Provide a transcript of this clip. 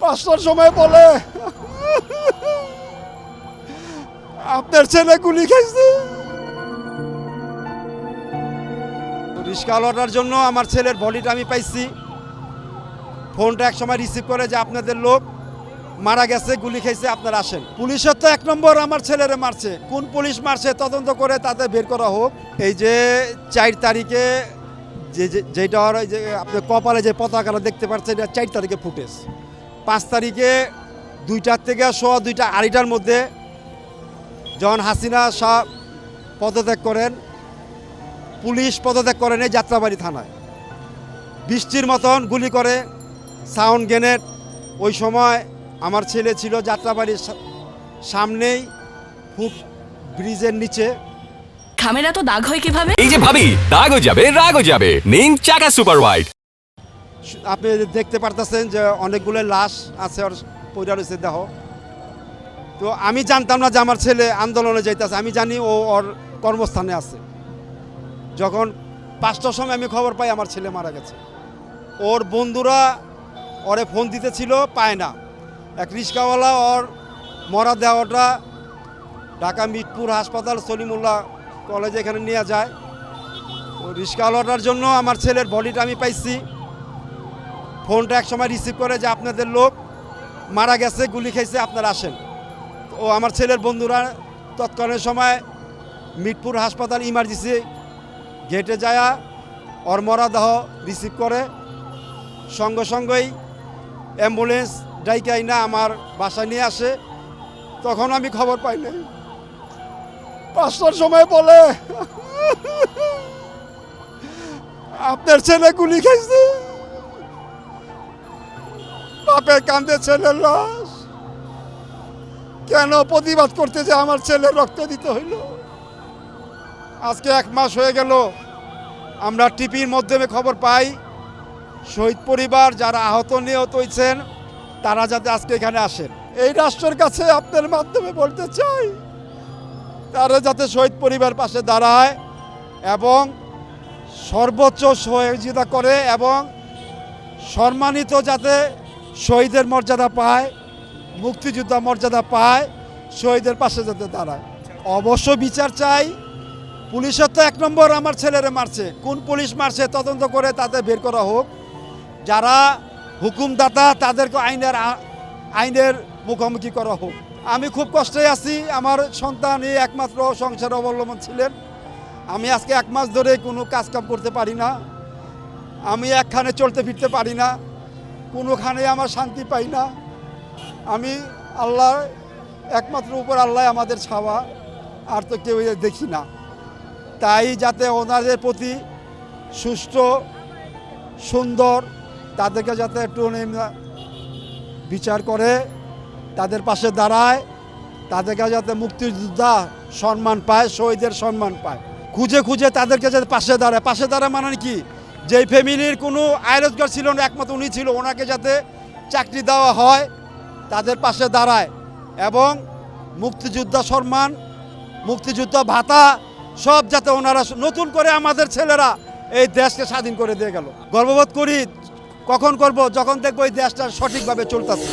5টার সময় বলে আপনার ছেলে গুলি খাইছে। রিস্কাওয়ালাটার জন্য আমার ছেলের বডিটা আমি পাইছি। ফোনটা এক সময় রিসিভ করে যে আপনাদের লোক মারা গেছে, গুলি খাইছে, আপনারা আসেন। পুলিশের তো 1 নম্বর আমার ছেলেরে মারছে। কোন পুলিশ মারছে তদন্ত করে তাদের বের করা হোক। এই যে 4 তারিখে যেটা যে আপনি কপালে যে পতাকাটা দেখতে পাচ্ছেন, এটা 4 তারিখে ফুটেজ। 5 তারিখে 2টার থেকে 2:15 আড়াইটার মধ্যে যখন হাসিনা শাহ পদত্যাগ করেন, পুলিশ পদত্যাগ করেন এই যাত্রাবাড়ি থানায়। বৃষ্টির মতন গুলি করে, সাউন্ড গ্রেনেড। ওই সময় আমার ছেলে ছিল যাত্রাবাড়ির সামনেই, ফুট ব্রিজের নিচে। খামেরা তো দাগ হয় কিভাবে? এই যে ভাবি, দাগও যাবে রাগও যাবে, নিন চাকা সুপার হোয়াইট। আপনি দেখতে পারতেছেন যে অনেকগুলো লাশ আছে, ওর পইড়া রয়েছে দেহ। তো আমি জানতাম না যে আমার ছেলে আন্দোলনে যাইতেছে। আমি জানি ও ওর কর্মস্থানে আছে। যখন 5টার সময় আমি খবর পাই আমার ছেলে মারা গেছে, ওর বন্ধুরা ওরে ফোন দিতেছিল, পায় না। এক রিস্কাওয়ালা ওর মরা দেহটা ঢাকা মিরপুর হাসপাতাল সলিমুল্লাহ কলেজে এখানে নিয়ে যায়। তো রিস্কাওয়ালাটার জন্য আমার ছেলের বডিটা আমি পাইছি। ফোনটা এক সময় রিসিভ করে যে আপনাদের লোক মারা গেছে, গুলি খাইছে, আপনারা আসেন। ও আমার ছেলের বন্ধুরা তৎকালীন সময় মিরপুর হাসপাতাল ইমার্জেন্সি গেটে যায়, ওর মরা দেহ রিসিভ করে। সঙ্গে সঙ্গেই অ্যাম্বুলেন্স ডাইকাই না আমার বাসায় নিয়ে আসে। তখন আমি খবর পাই নাই। 5টার সময় বলে আপনার ছেলে গুলি খাইছে। বাপের কান্দে ছেলের লাশ। কেন প্রতিবাদ করতে যে আমার ছেলের রক্ত দিতে হইল? আজকে 1 মাস হয়ে গেল আমরা টিভির মাধ্যমে খবর পাই শহীদ পরিবার যারা আহত নিহত হয়েছেন তারা যাতে আজকে এখানে আসেন। এই রাষ্ট্রের কাছে আপনার মাধ্যমে বলতে চাই, তারা যাতে শহীদ পরিবার পাশে দাঁড়ায় এবং সর্বোচ্চ সহযোগিতা করে এবং সম্মানিত যাতে শহীদের মর্যাদা পায়, মুক্তিযোদ্ধা মর্যাদা পায়, শহীদের পাশে যাতে দাঁড়ায়। অবশ্য বিচার চাই। পুলিশের তো 1 নম্বর আমার ছেলেরে মারছে। কোন পুলিশ মারছে তদন্ত করে তাদের বের করা হোক। যারা হুকুমদাতা তাদেরকে আইনের মুখোমুখি করা হোক। আমি খুব কষ্টে আছি। আমার সন্তানই একমাত্র সংসার অবলম্বন ছিলেন। আমি আজকে 1 মাস ধরে কোনো কাজকাম করতে পারি না। আমি একখানে চলতে ফিরতে পারি না। কোনোখানে আমার শান্তি পাই না। আমি আল্লাহ একমাত্র উপর আল্লাহ আমাদের ছাওয়া, আর তো কেউ দেখি না। তাই যাতে ওনাদের প্রতি সুষ্ঠু সুন্দর তাদেরকে যাতে একটু বিচার করে, তাদের পাশে দাঁড়ায়, তাদেরকে যাতে মুক্তিযোদ্ধা সম্মান পায়, শহীদের সম্মান পায়। খুঁজে খুঁজে তাদেরকে যাতে পাশে দাঁড়ায়। পাশে দাঁড়ায় মানে কি, যেই ফ্যামিলির কোনো আয় রোজগার ছিল না, একমাত্র উনি ছিল, ওনাকে যাতে চাকরি দেওয়া হয়, তাদের পাশে দাঁড়ায় এবং মুক্তিযোদ্ধা সম্মান, মুক্তিযোদ্ধা ভাতা সব যাতে ওনারা নতুন করে আমাদের ছেলেরা এই দেশকে স্বাধীন করে দিয়ে গেল। গর্ববোধ করি। কখন করব? যখন দেখবো এই দেশটা সঠিকভাবে চলতেছে।